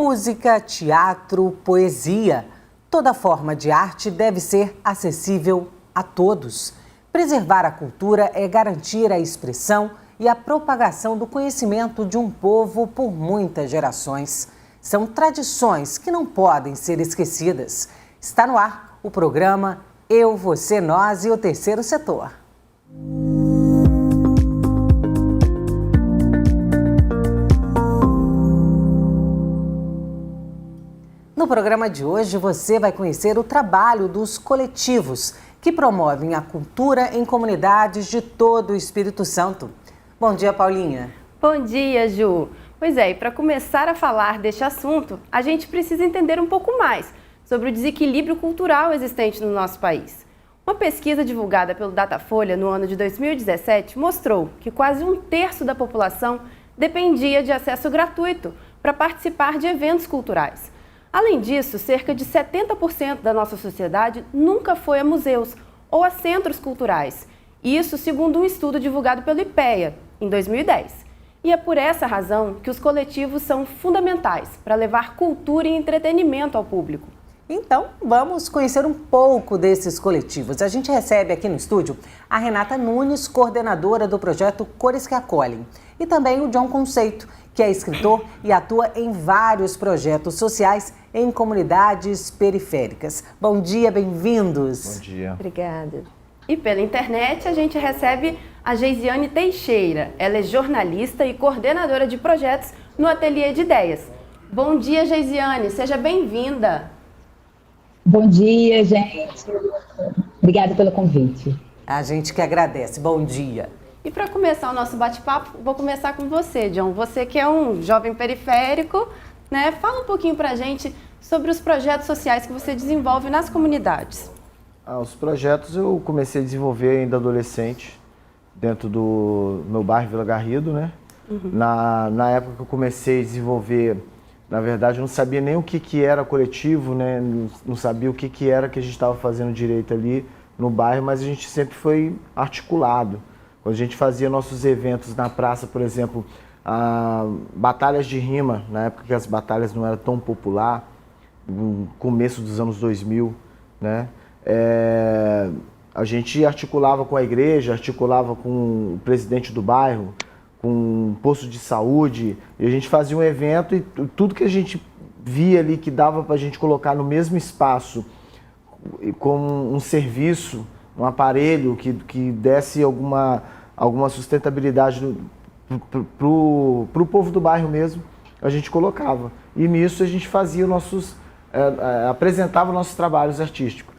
Música, teatro, poesia. Toda forma de arte deve ser acessível a todos. Preservar a cultura é garantir a expressão e a propagação do conhecimento de um povo por muitas gerações. São tradições que não podem ser esquecidas. Está no ar o programa Eu, Você, Nós e o Terceiro Setor. No programa de hoje, você vai conhecer o trabalho dos coletivos que promovem a cultura em comunidades de todo o Espírito Santo. Bom dia, Paulinha. Bom dia, Ju. Pois é, e para começar a falar deste assunto, a gente precisa entender um pouco mais sobre o desequilíbrio cultural existente no nosso país. Uma pesquisa divulgada pelo Datafolha no ano de 2017 mostrou que quase um terço da população dependia de acesso gratuito para participar de eventos culturais. Além disso, cerca de 70% da nossa sociedade nunca foi a museus ou a centros culturais. Isso segundo um estudo divulgado pelo IPEA, em 2010. E é por essa razão que os coletivos são fundamentais para levar cultura e entretenimento ao público. Então, vamos conhecer um pouco desses coletivos. A gente recebe aqui no estúdio a Renata Nunes, coordenadora do projeto Cores que Acolhem, e também o John Conceito, que é escritor e atua em vários projetos sociais em comunidades periféricas. Bom dia, bem-vindos. Bom dia. Obrigada. E pela internet a gente recebe a Geisiane Teixeira. Ela é jornalista e coordenadora de projetos no Ateliê de Ideias. Bom dia, Geisiane, seja bem-vinda. Bom dia, gente. Obrigada pelo convite. A gente que agradece. Bom dia. E para começar o nosso bate-papo, vou começar com você, John. Você que é um jovem periférico, né? Fala um pouquinho para a gente sobre os projetos sociais que você desenvolve nas comunidades. Os projetos eu comecei a desenvolver ainda adolescente, dentro do meu bairro Vila Garrido, né? Uhum. Na época que eu comecei a desenvolver, na verdade eu não sabia nem o que era coletivo, né? Não sabia o que era que a gente estava fazendo direito ali no bairro, mas a gente sempre foi articulado. Quando a gente fazia nossos eventos na praça, por exemplo, batalhas de rima, na época que as batalhas não eram tão popular, no começo dos anos 2000, né? A gente articulava com a igreja, articulava com o presidente do bairro, com um posto de saúde, e a gente fazia um evento e tudo que a gente via ali que dava para a gente colocar no mesmo espaço, como um serviço, um aparelho que desse alguma sustentabilidade para o povo do bairro mesmo, a gente colocava. E nisso a gente fazia apresentava nossos trabalhos artísticos.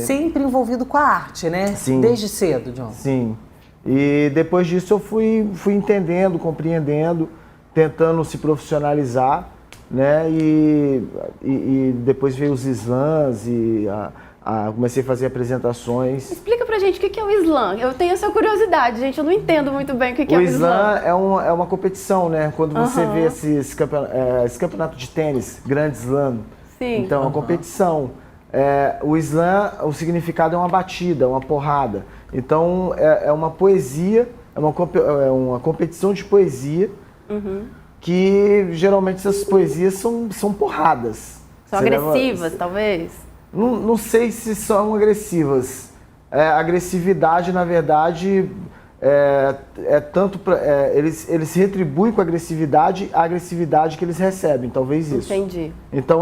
Sempre envolvido com a arte, né? Sim. Desde cedo, John. Sim. E depois disso eu fui entendendo, compreendendo, tentando se profissionalizar, né? E depois veio os slams e comecei a fazer apresentações. Explica pra gente o que é o slam. Eu tenho essa curiosidade, gente. Eu não entendo muito bem o que é o slam. É uma competição, né? Quando você vê esse campeonato de tênis, grande slam. Sim. Então, é uma competição. O slam, o significado é uma batida, uma porrada. Então, é uma poesia, é uma competição de poesia, que geralmente essas poesias são porradas. São agressivas, talvez? Não sei se são agressivas. A agressividade, na verdade, eles retribuem com a agressividade que eles recebem, talvez isso. Entendi. Então,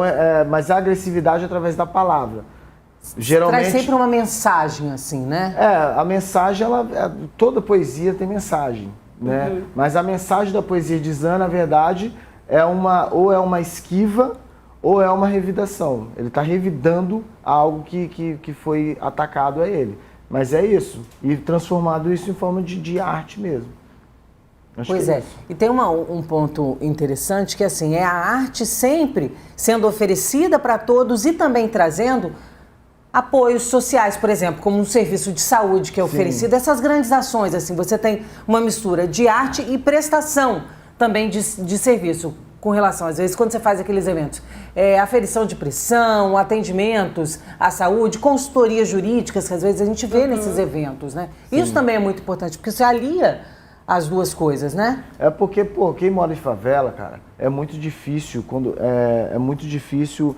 mas a agressividade é através da palavra. Geralmente, traz sempre uma mensagem, assim, né? A mensagem, toda poesia tem mensagem, né? Mas a mensagem da poesia de slam, na verdade, ou é uma esquiva ou é uma revidação. Ele está revidando algo que foi atacado a ele. Mas é isso. E transformado isso em forma de arte mesmo. Pois é. E tem um ponto interessante que, assim, é a arte sempre sendo oferecida para todos e também trazendo apoios sociais, por exemplo, como um serviço de saúde que é oferecido. Sim. Essas grandes ações, assim, você tem uma mistura de arte e prestação também de serviço. Com relação, às vezes, quando você faz aqueles eventos, aferição de pressão, atendimentos à saúde, consultorias jurídicas, que às vezes a gente vê nesses eventos, né? Sim. Isso também é muito importante, porque você alia as duas coisas, né? É porque, pô, quem mora em favela, cara, é muito difícil é muito difícil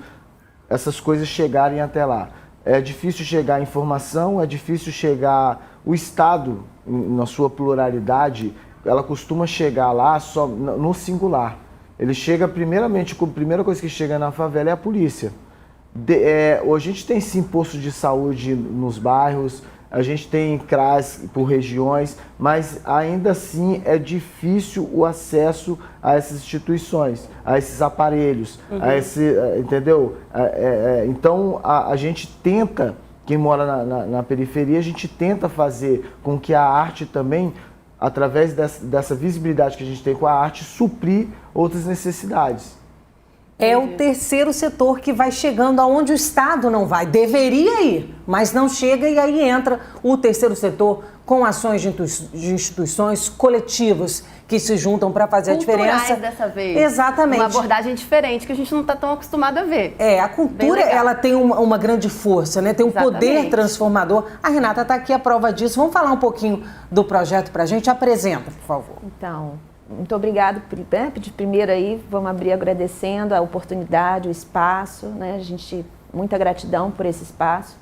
essas coisas chegarem até lá. É difícil chegar a informação, é difícil chegar o Estado na sua pluralidade, ela costuma chegar lá só no singular. Ele chega primeiramente, a primeira coisa que chega na favela é a polícia. Hoje a gente tem sim posto de saúde nos bairros, a gente tem CRAS por regiões, mas ainda assim é difícil o acesso a essas instituições, a esses aparelhos, entendeu? Então a gente tenta, quem mora na periferia, a gente tenta fazer com que a arte também, através dessa visibilidade que a gente tem com a arte, suprir outras necessidades. É o terceiro setor que vai chegando aonde o Estado não vai. Deveria ir, mas não chega, e aí entra o terceiro setor com ações de instituições coletivas que se juntam para fazer a diferença. Dessa vez. Exatamente. Uma abordagem diferente que a gente não está tão acostumado a ver. A cultura, ela tem uma grande força, né? Tem um poder transformador. A Renata está aqui a prova disso. Vamos falar um pouquinho do projeto para a gente? Apresenta, por favor. Então, muito obrigado. De primeiro aí, vamos abrir agradecendo a oportunidade, o espaço, né? Muita gratidão por esse espaço.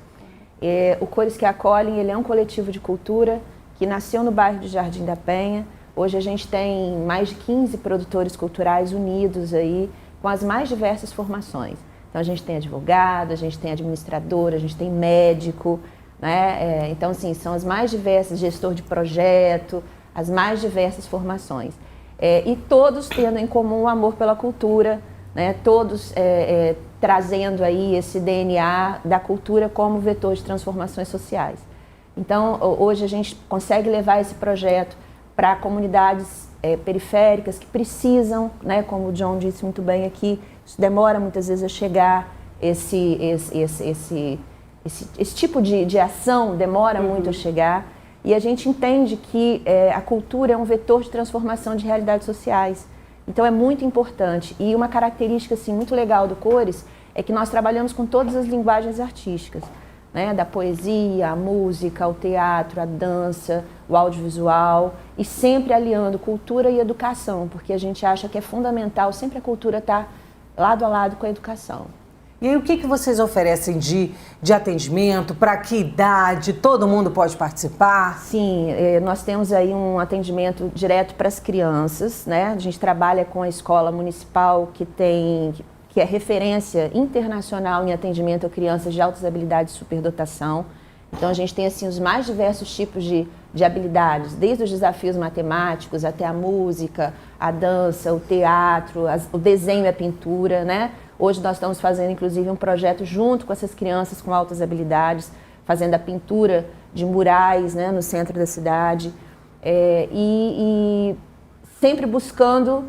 O Cores que Acolhem, ele é um coletivo de cultura que nasceu no bairro de Jardim da Penha. Hoje a gente tem mais de 15 produtores culturais unidos aí, com as mais diversas formações. Então a gente tem advogado, a gente tem administrador, a gente tem médico, né? Então, assim, são as mais diversas, gestor de projeto, as mais diversas formações. E todos tendo em comum o amor pela cultura, né? Todos trazendo aí esse DNA da cultura como vetor de transformações sociais. Então, hoje a gente consegue levar esse projeto para comunidades periféricas que precisam, né? Como o John disse muito bem aqui, isso demora muitas vezes a chegar, esse tipo de ação demora muito a chegar. E a gente entende que a cultura é um vetor de transformação de realidades sociais. Então é muito importante. E uma característica assim, muito legal do Cores é que nós trabalhamos com todas as linguagens artísticas, né? Da poesia, a música, o teatro, a dança, o audiovisual, e sempre aliando cultura e educação, porque a gente acha que é fundamental sempre a cultura estar lado a lado com a educação. E aí, o que vocês oferecem de atendimento? Para que idade? Todo mundo pode participar? Sim, nós temos aí um atendimento direto para as crianças, né? A gente trabalha com a escola municipal que é referência internacional em atendimento a crianças de altas habilidades de superdotação. Então a gente tem assim os mais diversos tipos de habilidades, desde os desafios matemáticos até a música, a dança, o teatro, o desenho e a pintura, né? Hoje nós estamos fazendo, inclusive, um projeto junto com essas crianças com altas habilidades, fazendo a pintura de murais, né, no centro da cidade, e sempre buscando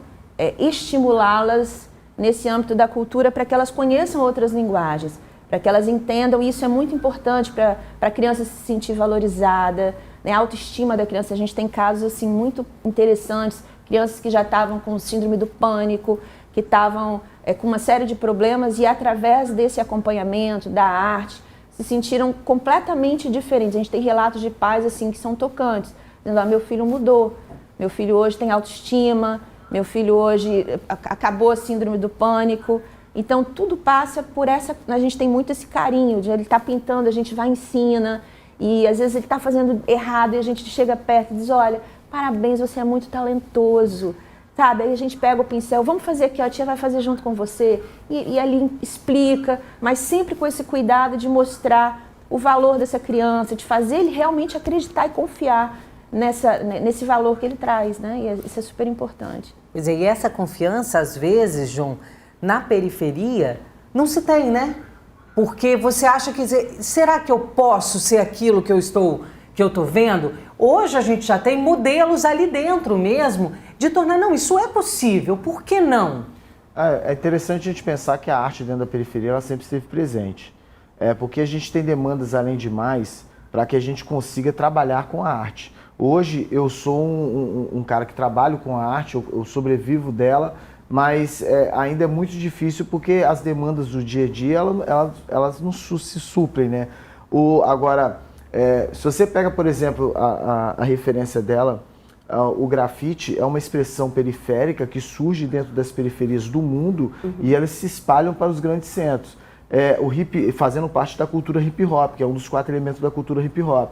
estimulá-las nesse âmbito da cultura para que elas conheçam outras linguagens, para que elas entendam, e isso é muito importante para a criança se sentir valorizada, né, a autoestima da criança. A gente tem casos assim, muito interessantes, crianças que já estavam com síndrome do pânico, que estavam com uma série de problemas, e através desse acompanhamento, da arte, se sentiram completamente diferentes. A gente tem relatos de pais assim, que são tocantes, dizendo: meu filho mudou, meu filho hoje tem autoestima, meu filho hoje acabou a síndrome do pânico. Então tudo passa por a gente tem muito esse carinho, de ele estar pintando, a gente vai e ensina, e às vezes ele está fazendo errado e a gente chega perto e diz: olha, parabéns, você é muito talentoso. Sabe, aí a gente pega o pincel, vamos fazer aqui, a tia vai fazer junto com você, e ali explica, mas sempre com esse cuidado de mostrar o valor dessa criança, de fazer ele realmente acreditar e confiar nesse valor que ele traz, né? E isso é super importante. Pois é, e essa confiança, às vezes, João, na periferia, não se tem, né? Porque você acha que, será que eu posso ser aquilo que eu estou vendo? Hoje a gente já tem modelos ali dentro mesmo de tornar, não, isso é possível, por que não? É interessante a gente pensar que a arte dentro da periferia ela sempre esteve presente. Porque a gente tem demandas além de mais para que a gente consiga trabalhar com a arte. Hoje eu sou um cara que trabalho com a arte, eu sobrevivo dela, mas ainda é muito difícil porque as demandas do dia a dia elas não se suprem, né? Agora, se você pega, por exemplo, a referência dela, o grafite é uma expressão periférica que surge dentro das periferias do mundo e elas se espalham para os grandes centros. O hip, fazendo parte da cultura hip hop, que é um dos 4 elementos da cultura hip hop.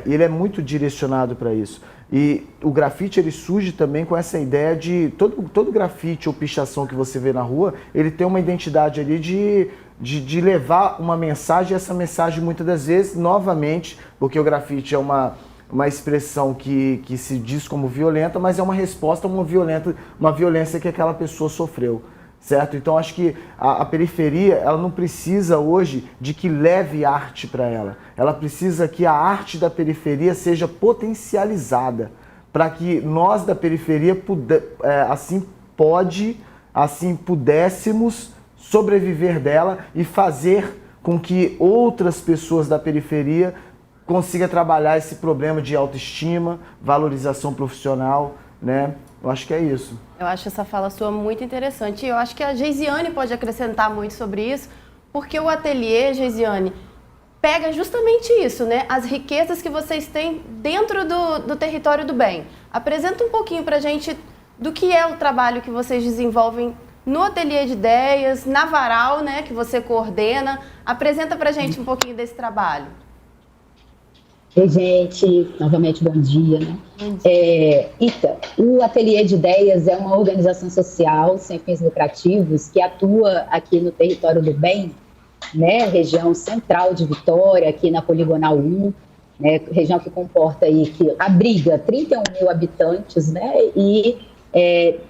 Ele é muito direcionado para isso. E o grafite ele surge também com essa ideia de todo grafite ou pichação que você vê na rua, ele tem uma identidade ali de levar uma mensagem, e essa mensagem muitas das vezes, novamente, porque o grafite é uma expressão que se diz como violenta, mas é uma resposta a uma violência que aquela pessoa sofreu. Certo? Então acho que a periferia ela não precisa hoje de que leve arte para ela. Ela precisa que a arte da periferia seja potencializada para que nós da periferia pudéssemos sobreviver dela e fazer com que outras pessoas da periferia consigam trabalhar esse problema de autoestima, valorização profissional, né? Eu acho que é isso. Eu acho essa fala sua muito interessante e eu acho que a Geisiane pode acrescentar muito sobre isso, porque o ateliê, Geisiane, pega justamente isso, né? As riquezas que vocês têm dentro do território do bem. Apresenta um pouquinho pra gente do que é o trabalho que vocês desenvolvem no ateliê de ideias, na Varal, né, que você coordena. Apresenta pra gente um pouquinho desse trabalho. Oi, gente, novamente bom dia, né? O Ateliê de Ideias é uma organização social sem fins lucrativos que atua aqui no território do bem, né? Região central de Vitória, aqui na Poligonal 1, né? Região que comporta aí, que abriga 31 mil habitantes, né? E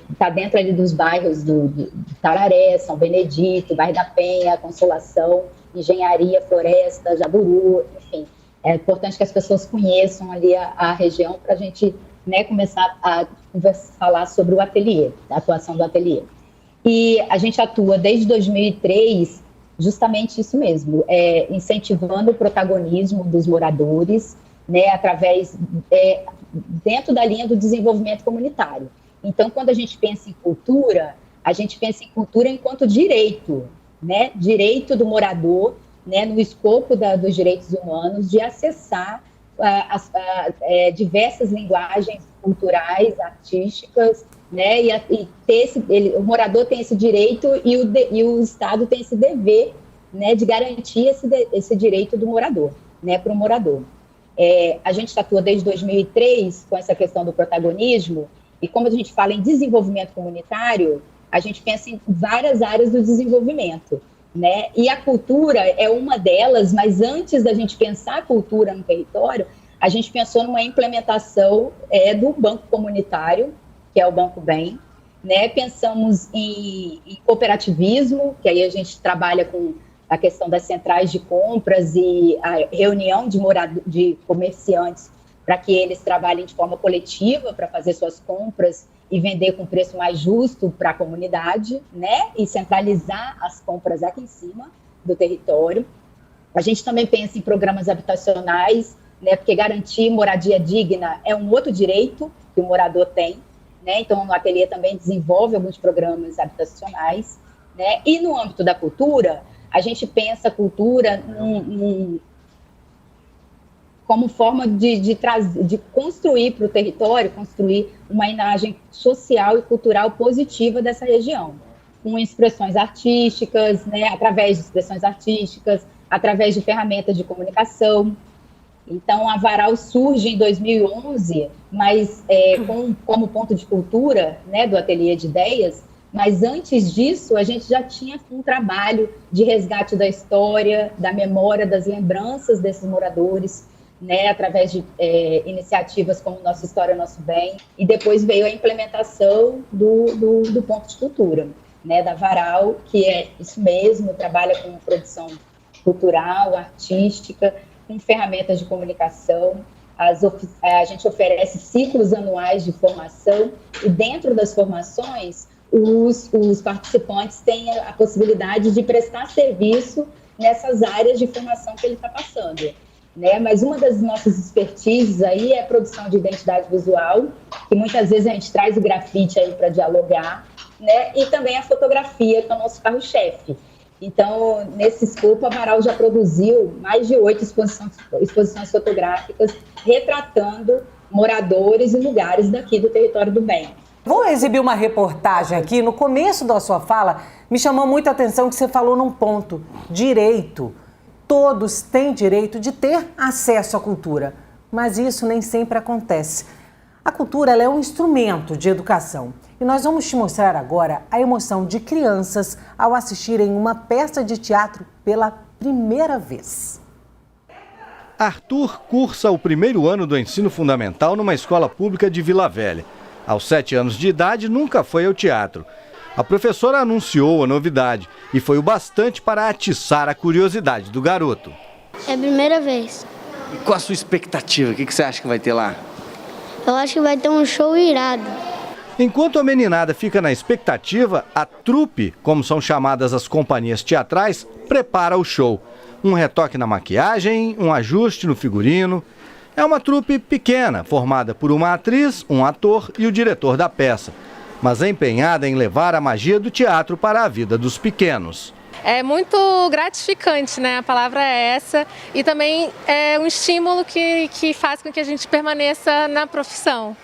está dentro ali dos bairros do Tararé, São Benedito, Bairro da Penha, Consolação, Engenharia, Floresta, Jaburu, enfim. É importante que as pessoas conheçam ali a região para a gente, né, começar a falar sobre o ateliê, a atuação do ateliê. E a gente atua desde 2003, justamente isso mesmo, incentivando o protagonismo dos moradores, né, através, dentro da linha do desenvolvimento comunitário. Então, quando a gente pensa em cultura, a gente pensa em cultura enquanto direito, né, direito do morador, né, no escopo dos direitos humanos, de acessar diversas linguagens culturais, artísticas, né, e o morador tem esse direito e o Estado tem esse dever, né, de garantir esse direito do morador, né, para o morador. A gente atua desde 2003 com essa questão do protagonismo, e como a gente fala em desenvolvimento comunitário, a gente pensa em várias áreas do desenvolvimento, né? E a cultura é uma delas, mas antes da gente pensar a cultura no território, a gente pensou numa implementação do banco comunitário, que é o Banco Bem, né? Pensamos em cooperativismo, que aí a gente trabalha com a questão das centrais de compras e a reunião de comerciantes para que eles trabalhem de forma coletiva para fazer suas compras e vender com preço mais justo para a comunidade, né? E centralizar as compras aqui em cima do território. A gente também pensa em programas habitacionais, né? Porque garantir moradia digna é um outro direito que o morador tem, né? Então, no ateliê também desenvolve alguns programas habitacionais, né? E no âmbito da cultura, a gente pensa a cultura como forma de construir para o território, construir uma imagem social e cultural positiva dessa região, com expressões artísticas, né, através de expressões artísticas, através de ferramentas de comunicação. Então, a Varal surge em 2011, mas como ponto de cultura, né, do Ateliê de Ideias, mas antes disso, a gente já tinha um trabalho de resgate da história, da memória, das lembranças desses moradores, né, através de iniciativas como Nossa História, Nosso Bem, e depois veio a implementação do ponto de cultura, né, da Varal, que é isso mesmo, trabalha com produção cultural, artística, com ferramentas de comunicação. A gente oferece ciclos anuais de formação, e dentro das formações, os participantes têm a possibilidade de prestar serviço nessas áreas de formação que ele está passando. Né? Mas uma das nossas expertises aí é a produção de identidade visual, que muitas vezes a gente traz o grafite aí para dialogar, né? E também a fotografia, que é o nosso carro-chefe. Então, nesse escopo, a Varal já produziu mais de 8 exposições fotográficas retratando, moradores e lugares daqui do território do bem. Vou exibir uma reportagem aqui. No começo da sua fala, me chamou muita atenção que você falou num ponto: direito. Todos têm direito de ter acesso à cultura, mas isso nem sempre acontece. A cultura ela é um instrumento de educação e nós vamos te mostrar agora a emoção de crianças ao assistirem uma peça de teatro pela primeira vez. Arthur cursa o primeiro ano do ensino fundamental numa escola pública de Vila Velha. Aos 7 anos de idade, nunca foi ao teatro. A professora anunciou a novidade e foi o bastante para atiçar a curiosidade do garoto. É a primeira vez. E qual a sua expectativa? O que você acha que vai ter lá? Eu acho que vai ter um show irado. Enquanto a meninada fica na expectativa, a trupe, como são chamadas as companhias teatrais, prepara o show. Um retoque na maquiagem, um ajuste no figurino. É uma trupe pequena, formada por uma atriz, um ator e o diretor da peça, mas é empenhada em levar a magia do teatro para a vida dos pequenos. É muito gratificante, né? A palavra é essa. E também é um estímulo que faz com que a gente permaneça na profissão.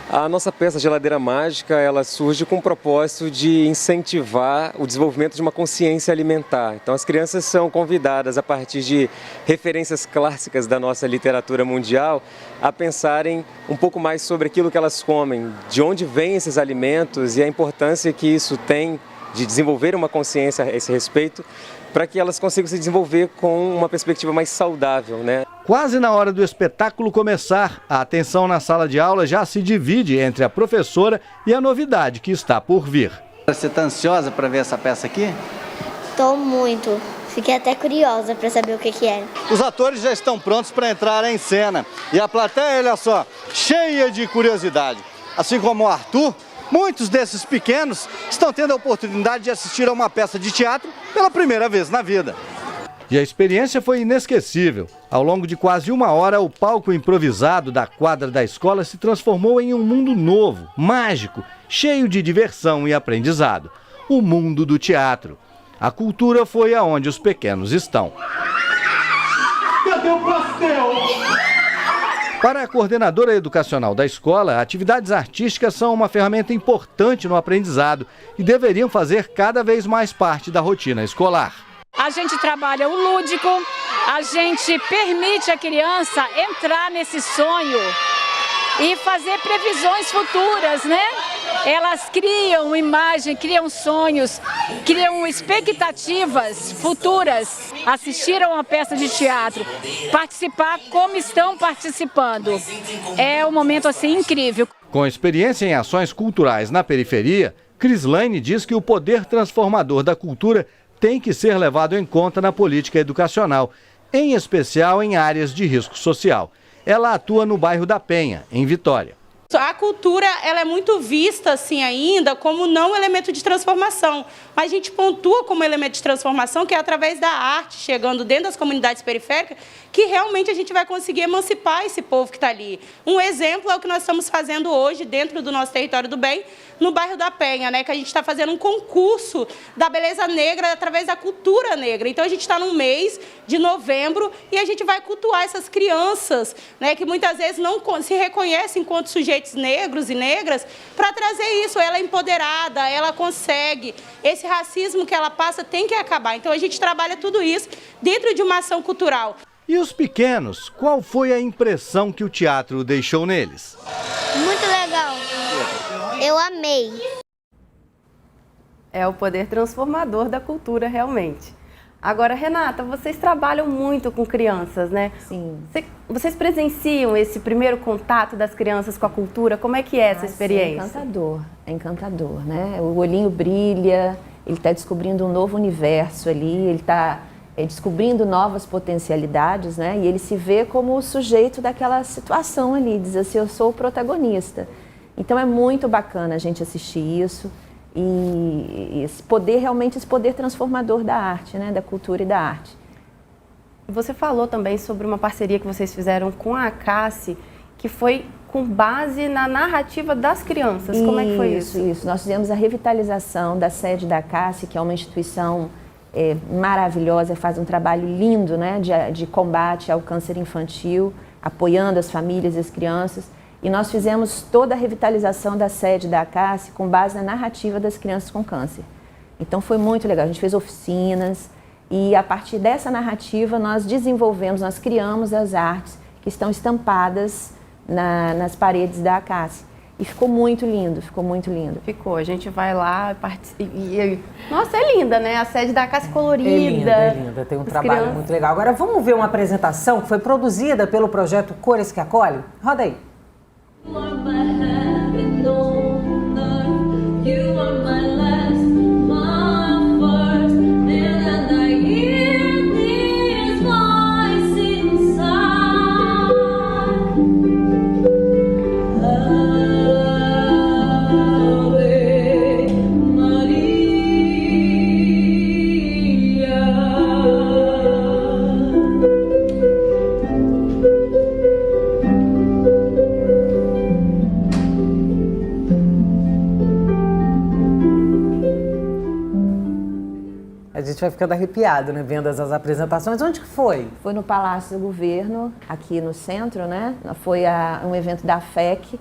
A nossa peça Geladeira Mágica, ela surge com o propósito de incentivar o desenvolvimento de uma consciência alimentar. Então as crianças são convidadas, a partir de referências clássicas da nossa literatura mundial, a pensarem um pouco mais sobre aquilo que elas comem, de onde vêm esses alimentos e a importância que isso tem de desenvolver uma consciência a esse respeito, para que elas consigam se desenvolver com uma perspectiva mais saudável, né? Quase na hora do espetáculo começar, a atenção na sala de aula já se divide entre a professora e a novidade que está por vir. Você está ansiosa para ver essa peça aqui? Tô muito. Fiquei até curiosa para saber o que é. Os atores já estão prontos para entrar em cena. E a plateia, olha só, cheia de curiosidade. Assim como o Arthur, muitos desses pequenos estão tendo a oportunidade de assistir a uma peça de teatro pela primeira vez na vida. E a experiência foi inesquecível. Ao longo de quase 1 hora, o palco improvisado da quadra da escola se transformou em um mundo novo, mágico, cheio de diversão e aprendizado. O mundo do teatro. A cultura foi aonde os pequenos estão. Cadê o pastel? Para a coordenadora educacional da escola, atividades artísticas são uma ferramenta importante no aprendizado e deveriam fazer cada vez mais parte da rotina escolar. A gente trabalha o lúdico, a gente permite à criança entrar nesse sonho e fazer previsões futuras, né? Elas criam imagem, criam sonhos, criam expectativas futuras, assistir a uma peça de teatro, participar como estão participando. É um momento assim incrível. Com experiência em ações culturais na periferia, Crislaine diz que o poder transformador da cultura tem que ser levado em conta na política educacional, em especial em áreas de risco social. Ela atua no bairro da Penha, em Vitória. A cultura ela é muito vista assim ainda como não elemento de transformação, mas a gente pontua como elemento de transformação que é através da arte, chegando dentro das comunidades periféricas, que realmente a gente vai conseguir emancipar esse povo que está ali. Um exemplo é o que nós estamos fazendo hoje dentro do nosso território do bem, no bairro da Penha, né, que a gente está fazendo um concurso da beleza negra através da cultura negra. Então a gente está no mês de novembro e a gente vai cultuar essas crianças, né, que muitas vezes não se reconhecem enquanto sujeitos negros e negras, para trazer isso. Ela é empoderada, ela consegue. Esse racismo que ela passa tem que acabar. Então a gente trabalha tudo isso dentro de uma ação cultural. E os pequenos, qual foi a impressão que o teatro deixou neles? Muito legal. Eu amei. É o poder transformador da cultura, realmente. Agora, Renata, vocês trabalham muito com crianças, né? Sim. Vocês presenciam esse primeiro contato das crianças com a cultura? Como é que é essa experiência? É encantador, né? O olhinho brilha, ele está descobrindo um novo universo ali, ele está descobrindo novas potencialidades, né? E ele se vê como o sujeito daquela situação ali, diz assim, eu sou o protagonista. Então é muito bacana a gente assistir isso e esse poder, realmente esse poder transformador da arte, né? Da cultura e da arte. Você falou também sobre uma parceria que vocês fizeram com a ACACE, que foi com base na narrativa das crianças. Como é que foi isso? Isso. Nós fizemos a revitalização da sede da ACACE, que é uma instituição maravilhosa, faz um trabalho lindo, né? De combate ao câncer infantil, apoiando as famílias e as crianças. e nós fizemos toda a revitalização da sede da ACACE com base na narrativa das crianças com câncer. Então foi muito legal, a gente fez oficinas e a partir dessa narrativa nós desenvolvemos, nós criamos as artes que estão estampadas nas paredes da ACACE. E ficou muito lindo, ficou muito lindo. Ficou, a gente vai lá nossa, é linda, né? A sede da ACACE colorida. É linda, tem um trabalho muito legal. Agora vamos ver uma apresentação que foi produzida pelo projeto Cores que Acolhe? Roda aí. A gente vai ficando arrepiado, né, vendo essas apresentações. Onde que foi? Foi no Palácio do Governo, aqui no centro, né? Foi um evento da FEC,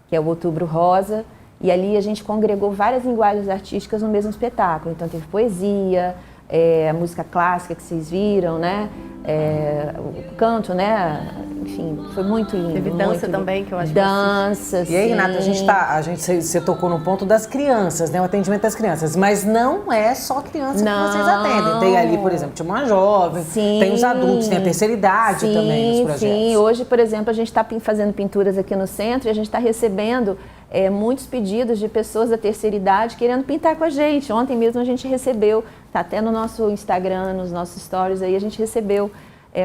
que é o Outubro Rosa, e ali a gente congregou várias linguagens artísticas no mesmo espetáculo. Então teve poesia, a música clássica que vocês viram, né? O canto, né? Enfim, foi muito lindo. Teve dança também, que eu acho. Dança, que E aí, Renata, você tocou no ponto das crianças, né? O atendimento das crianças. Mas não é só criança que vocês atendem. Tem ali, por exemplo, tinha uma jovem, tem os adultos, tem a terceira idade também nos projetos. Sim, hoje, por exemplo, a gente está fazendo pinturas aqui no centro e a gente está recebendo muitos pedidos de pessoas da terceira idade querendo pintar com a gente. Ontem mesmo a gente recebeu, tá até no nosso Instagram, nos nossos stories aí, a gente recebeu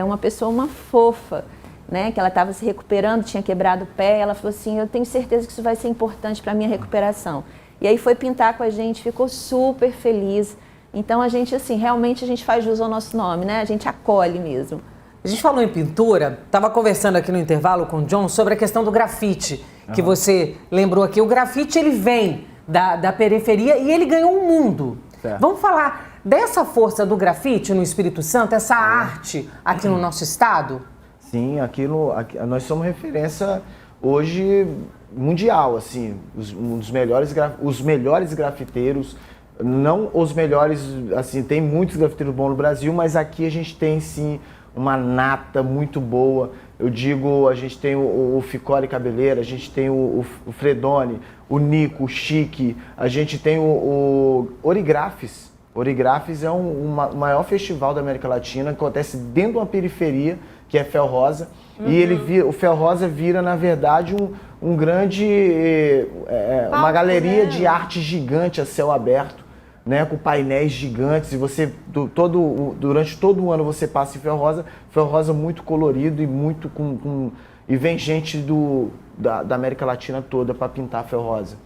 uma pessoa, uma fofa, né, que ela estava se recuperando, tinha quebrado o pé, ela falou assim, eu tenho certeza que isso vai ser importante para a minha recuperação. E aí foi pintar com a gente, ficou super feliz. Então a gente, assim, realmente a gente faz jus ao nosso nome, né, a gente acolhe mesmo. A gente falou em pintura, estava conversando aqui no intervalo com o John sobre a questão do grafite, que você lembrou aqui. O grafite, ele vem da periferia e ele ganhou um mundo. Certo. Vamos falar dessa força do grafite no Espírito Santo, essa arte aqui no nosso estado? Sim, aqui nós somos referência hoje mundial, assim, os melhores grafiteiros, não os melhores, assim, tem muitos grafiteiros bons no Brasil, mas aqui a gente tem sim uma nata muito boa. Eu digo, a gente tem o Ficoli Cabeleira, a gente tem o Fredone, o Nico, o Chique, a gente tem o Origrafes. Origrafes é o maior festival da América Latina, que acontece dentro de uma periferia, que é Fel Rosa, e o Fel Rosa vira, na verdade, um grande, uma galeria de arte gigante a céu aberto, né, com painéis gigantes, e você, durante todo o ano você passa em Fel Rosa muito colorido e muito e vem gente da América Latina toda para pintar Fel Rosa.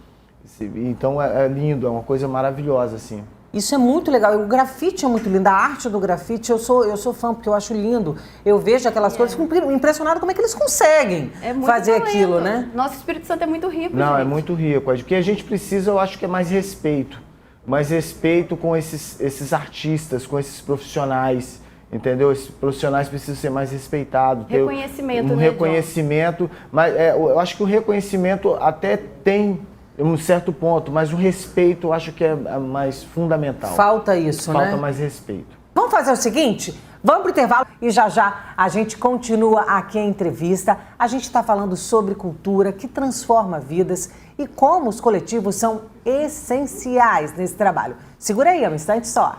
Então é lindo, é uma coisa maravilhosa, assim. Isso é muito legal. O grafite é muito lindo. A arte do grafite, eu sou fã, porque eu acho lindo. Eu vejo aquelas coisas, fico impressionado como é que eles conseguem fazer aquilo, né? Nosso Espírito Santo é muito rico, Não, gente. É muito rico. O que a gente precisa, eu acho que é mais respeito. Mais respeito com esses artistas, com esses profissionais, entendeu? Esses profissionais precisam ser mais respeitados. Reconhecimento, né, reconhecimento, mas eu acho que o reconhecimento até tem um certo ponto, mas o respeito eu acho que é mais fundamental. Falta isso, né? Falta mais respeito. Vamos fazer o seguinte? Vamos pro intervalo e já a gente continua aqui a entrevista. A gente está falando sobre cultura que transforma vidas e como os coletivos são essenciais nesse trabalho. Segura aí, um instante só.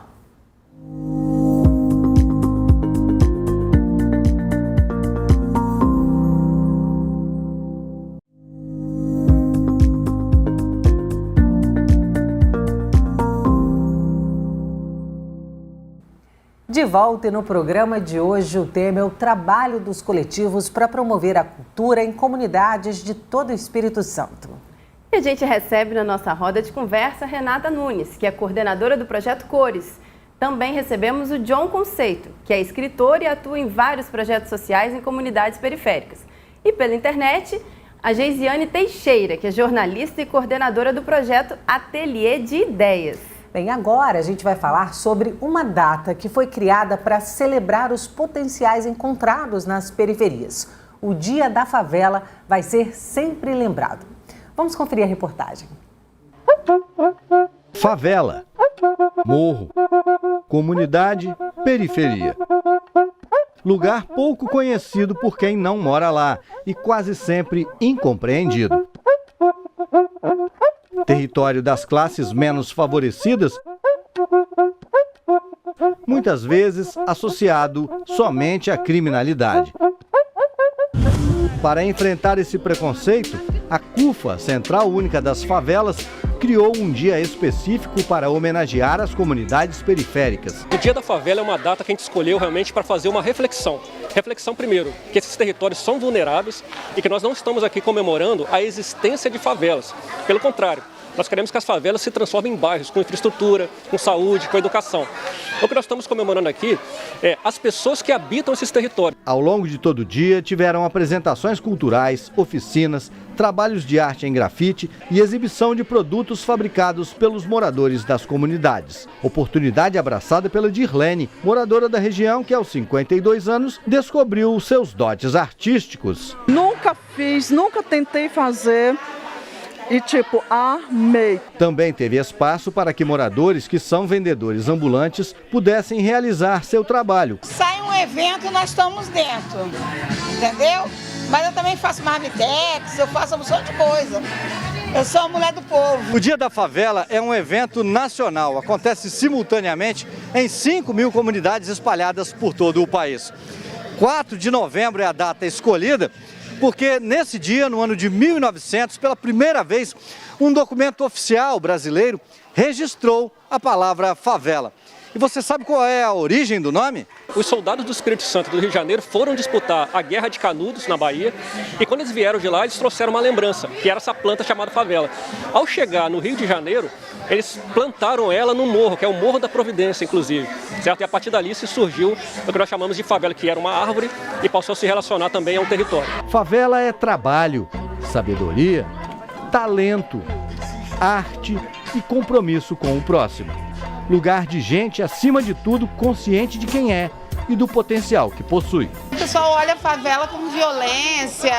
De volta e no programa de hoje o tema é o trabalho dos coletivos para promover a cultura em comunidades de todo o Espírito Santo. E a gente recebe na nossa roda de conversa Renata Nunes, que é coordenadora do Projeto Cores. Também recebemos o John Conceito, que é escritor e atua em vários projetos sociais em comunidades periféricas. E pela internet, a Geisiane Teixeira, que é jornalista e coordenadora do projeto Ateliê de Ideias. Bem, agora a gente vai falar sobre uma data que foi criada para celebrar os potenciais encontrados nas periferias. o Dia da Favela vai ser sempre lembrado. Vamos conferir a reportagem. Favela, morro, comunidade, periferia. Lugar pouco conhecido por quem não mora lá e quase sempre incompreendido. Território das classes menos favorecidas, muitas vezes associado somente à criminalidade. Para enfrentar esse preconceito, a CUFA, Central Única das Favelas, criou um dia específico para homenagear as comunidades periféricas. O Dia da Favela é uma data que a gente escolheu realmente para fazer uma reflexão. Reflexão, primeiro, que esses territórios são vulneráveis e que nós não estamos aqui comemorando a existência de favelas. Pelo contrário, nós queremos que as favelas se transformem em bairros com infraestrutura, com saúde, com educação. O que nós estamos comemorando aqui é as pessoas que habitam esses territórios. Ao longo de todo o dia, tiveram apresentações culturais, oficinas, trabalhos de arte em grafite e exibição de produtos fabricados pelos moradores das comunidades. Oportunidade abraçada pela Dirlene, moradora da região que aos 52 anos descobriu os seus dotes artísticos. Nunca fiz, nunca tentei fazer. E amei. Também teve espaço para que moradores que são vendedores ambulantes pudessem realizar seu trabalho. Sai um evento e nós estamos dentro, entendeu? Mas eu também faço marmitex, eu faço um monte de coisa. Eu sou a mulher do povo. O Dia da Favela é um evento nacional. Acontece simultaneamente em 5.000 comunidades espalhadas por todo o país. 4 de novembro é a data escolhida porque nesse dia, no ano de 1900, pela primeira vez, um documento oficial brasileiro registrou a palavra favela. E você sabe qual é a origem do nome? Os soldados do Espírito Santo do Rio de Janeiro foram disputar a Guerra de Canudos, na Bahia, e quando eles vieram de lá, eles trouxeram uma lembrança, que era essa planta chamada favela. Ao chegar no Rio de Janeiro, eles plantaram ela no morro, que é o Morro da Providência, inclusive, certo? E a partir dali se surgiu o que nós chamamos de favela, que era uma árvore e passou a se relacionar também a um território. Favela é trabalho, sabedoria, talento, arte e compromisso com o próximo. Lugar de gente, acima de tudo, consciente de quem é e do potencial que possui. O pessoal olha a favela como violência,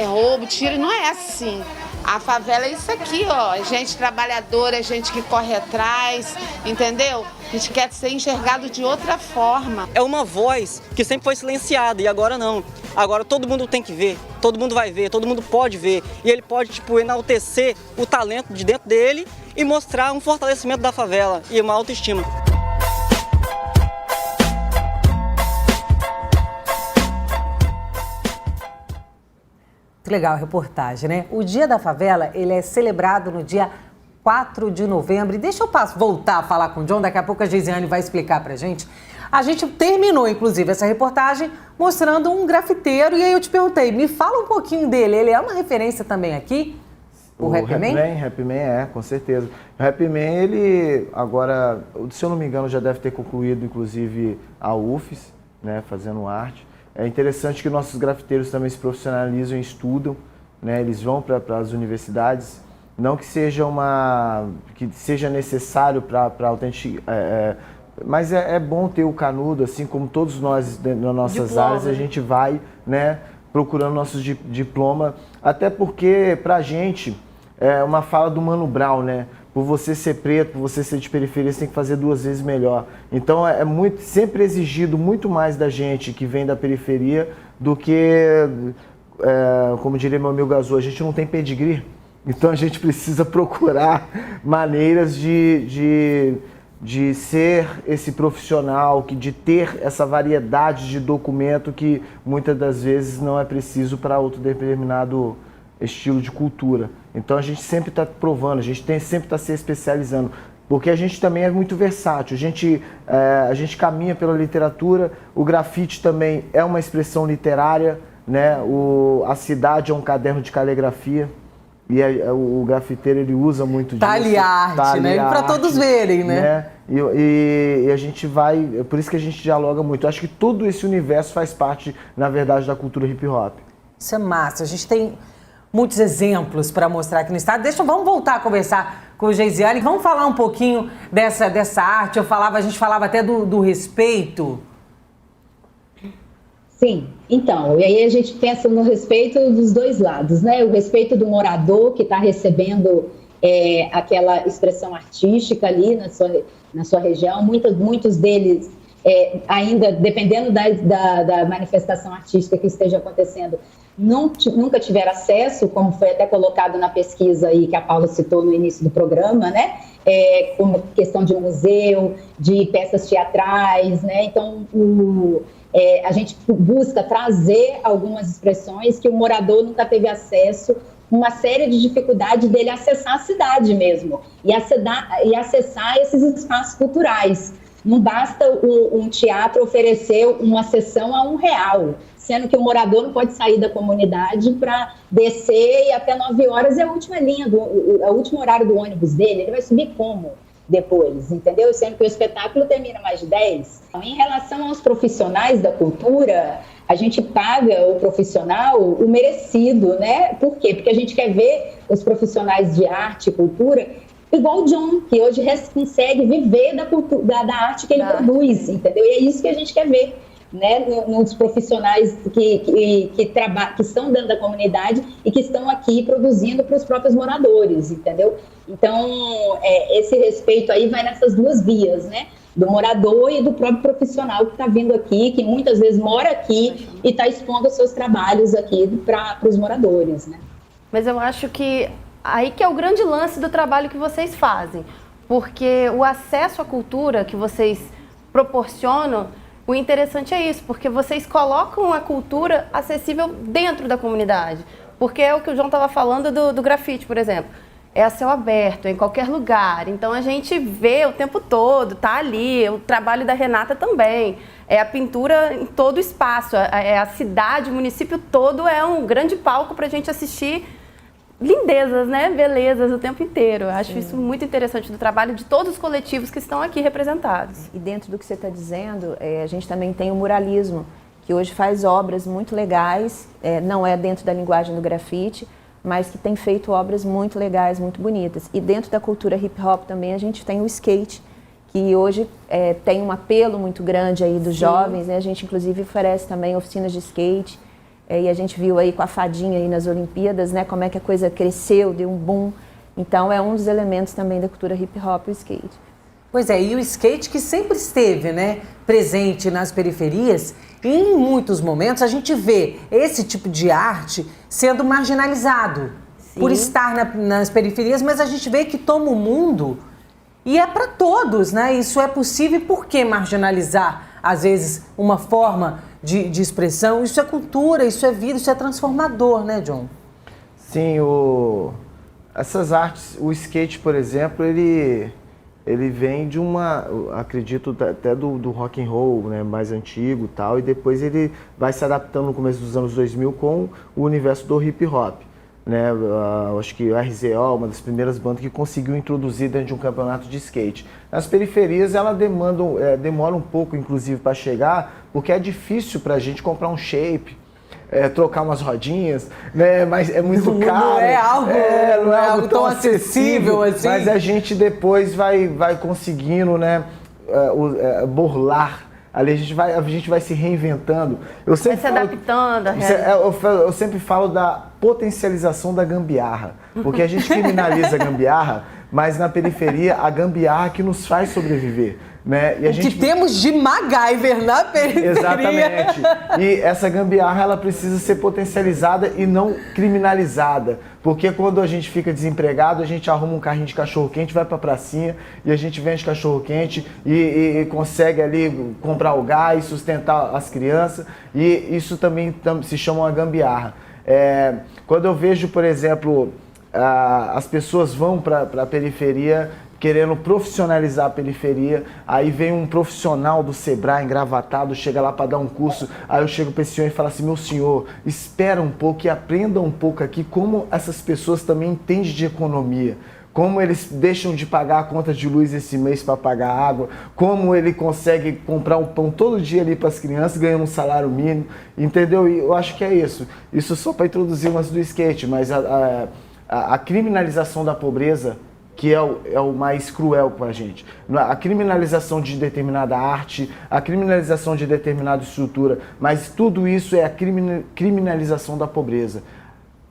roubo, tiro, não é assim. A favela é isso aqui, ó, gente trabalhadora, gente que corre atrás, entendeu? A gente quer ser enxergado de outra forma. É uma voz que sempre foi silenciada e agora não. Agora todo mundo tem que ver, todo mundo vai ver, todo mundo pode ver. E ele pode, enaltecer o talento de dentro dele e mostrar um fortalecimento da favela e uma autoestima. Que legal a reportagem, né? O Dia da Favela, ele é celebrado no dia 4 de novembro. E deixa eu voltar a falar com o John, daqui a pouco a Geisiane vai explicar pra gente. A gente terminou, inclusive, essa reportagem mostrando um grafiteiro. E aí eu te perguntei, me fala um pouquinho dele. Ele é uma referência também aqui? O Rap Man? Rap Man é, com certeza. O Rap Man, ele agora, se eu não me engano, já deve ter concluído, inclusive, a UFES, né, fazendo arte. É interessante que nossos grafiteiros também se profissionalizam e estudam, né? Eles vão para as universidades, não que seja necessário para autenticar, mas é bom ter o canudo, assim como todos nós nas nossas áreas, a gente vai, né, procurando nossos diploma, até porque para a gente é uma fala do Mano Brown, né? Por você ser preto, por você ser de periferia, você tem que fazer 2 vezes melhor. Então sempre exigido muito mais da gente que vem da periferia do que, como diria meu amigo Gazu, a gente não tem pedigree. Então a gente precisa procurar maneiras de ser esse profissional, de ter essa variedade de documento que muitas das vezes não é preciso para outro determinado estilo de cultura. Então a gente sempre está provando, a gente sempre está se especializando, porque a gente também é muito versátil, a gente caminha pela literatura, o grafite também é uma expressão literária, né? A cidade é um caderno de caligrafia e o grafiteiro ele usa muito disso. Talhe arte, né? Para todos verem, né? E a gente vai, é por isso que a gente dialoga muito. Eu acho que todo esse universo faz parte, na verdade, da cultura hip hop. Isso é massa, a gente tem muitos exemplos para mostrar aqui no estado. Vamos voltar a conversar com o Geisiane, vamos falar um pouquinho dessa arte. A gente falava até do respeito. Sim, então, e aí a gente pensa no respeito dos dois lados, né? O respeito do morador que está recebendo aquela expressão artística ali na sua região, muitos deles ainda, dependendo da manifestação artística que esteja acontecendo, nunca tiveram acesso, como foi até colocado na pesquisa aí que a Paula citou no início do programa, né? Como questão de museu, de peças teatrais, né? Então, a gente busca trazer algumas expressões que o morador nunca teve acesso, uma série de dificuldades dele acessar a cidade mesmo, e acessar esses espaços culturais. Não basta um teatro oferecer uma sessão a R$1, sendo que o morador não pode sair da comunidade para descer e até 9 horas é a última linha, o último horário do ônibus dele, ele vai subir como depois, entendeu? Sendo que o espetáculo termina mais de 10. Em relação aos profissionais da cultura, a gente paga o profissional o merecido, né? Por quê? Porque a gente quer ver os profissionais de arte e cultura igual o John, que hoje consegue viver da arte que ele produz, entendeu? E é isso que a gente quer ver, né? Nos profissionais que estão dentro da comunidade e que estão aqui produzindo para os próprios moradores, entendeu? Então, esse respeito aí vai nessas duas vias, né? Do morador e do próprio profissional que está vindo aqui, que muitas vezes mora aqui e está expondo os seus trabalhos aqui para os moradores, né? Mas eu acho que aí que é o grande lance do trabalho que vocês fazem, porque o acesso à cultura que vocês proporcionam, o interessante é isso, porque vocês colocam a cultura acessível dentro da comunidade, porque é o que o João estava falando do grafite, por exemplo. É a céu aberto, é em qualquer lugar. Então a gente vê o tempo todo, tá ali. O trabalho da Renata também. É a pintura em todo o espaço. É a cidade, o município todo é um grande palco para a gente assistir lindezas, né? Belezas o tempo inteiro. Eu acho isso muito interessante do trabalho de todos os coletivos que estão aqui representados. E dentro do que você está dizendo, a gente também tem o muralismo, que hoje faz obras muito legais, não é dentro da linguagem do grafite, mas que tem feito obras muito legais, muito bonitas. E dentro da cultura hip hop também a gente tem o skate, que hoje tem um apelo muito grande aí dos jovens, né? A gente inclusive oferece também oficinas de skate, e a gente viu aí com a fadinha aí nas Olimpíadas, né? Como é que a coisa cresceu, deu um boom. Então é um dos elementos também da cultura hip hop, o skate. Pois é, e o skate que sempre esteve, né, presente nas periferias, e em muitos momentos a gente vê esse tipo de arte sendo marginalizado por estar nas periferias, mas a gente vê que toma o mundo e é para todos, né? Isso é possível, e por que marginalizar, às vezes, uma forma de expressão? Isso é cultura, isso é vida, isso é transformador, né, John? Sim, essas artes, o skate, por exemplo, ele vem de acredito até do rock and roll, né, mais antigo e tal, e depois ele vai se adaptando no começo dos anos 2000 com o universo do hip hop, né? Acho que o RZO, uma das primeiras bandas que conseguiu introduzir dentro de um campeonato de skate. Nas periferias ela demora um pouco, inclusive, para chegar, porque é difícil para a gente comprar um shape, trocar umas rodinhas, né? Mas é muito caro. Não é algo tão acessível assim. Mas a gente depois vai conseguindo, né, burlar. Ali a gente vai se reinventando. Vai se adaptando. Eu sempre falo da potencialização da gambiarra, porque a gente criminaliza a gambiarra, mas na periferia a gambiarra que nos faz sobreviver. Né? E que temos de MacGyver na periferia. Exatamente. E essa gambiarra ela precisa ser potencializada e não criminalizada. Porque quando a gente fica desempregado, a gente arruma um carrinho de cachorro-quente, vai pra pracinha e a gente vende cachorro-quente e consegue ali comprar o gás, sustentar as crianças. E isso também se chama uma gambiarra. Quando eu vejo, por exemplo, as pessoas vão para a periferia querendo profissionalizar a periferia, aí vem um profissional do Sebrae engravatado, chega lá para dar um curso, aí eu chego para esse senhor e falo assim, meu senhor, espera um pouco e aprenda um pouco aqui como essas pessoas também entendem de economia, como eles deixam de pagar a conta de luz esse mês para pagar água, como ele consegue comprar um pão todo dia ali para as crianças, ganhando um salário mínimo, entendeu? E eu acho que é isso. Isso só para introduzir umas do skate, mas a criminalização da pobreza que é o mais cruel para a gente. A criminalização de determinada arte, a criminalização de determinada estrutura, mas tudo isso é a criminalização da pobreza.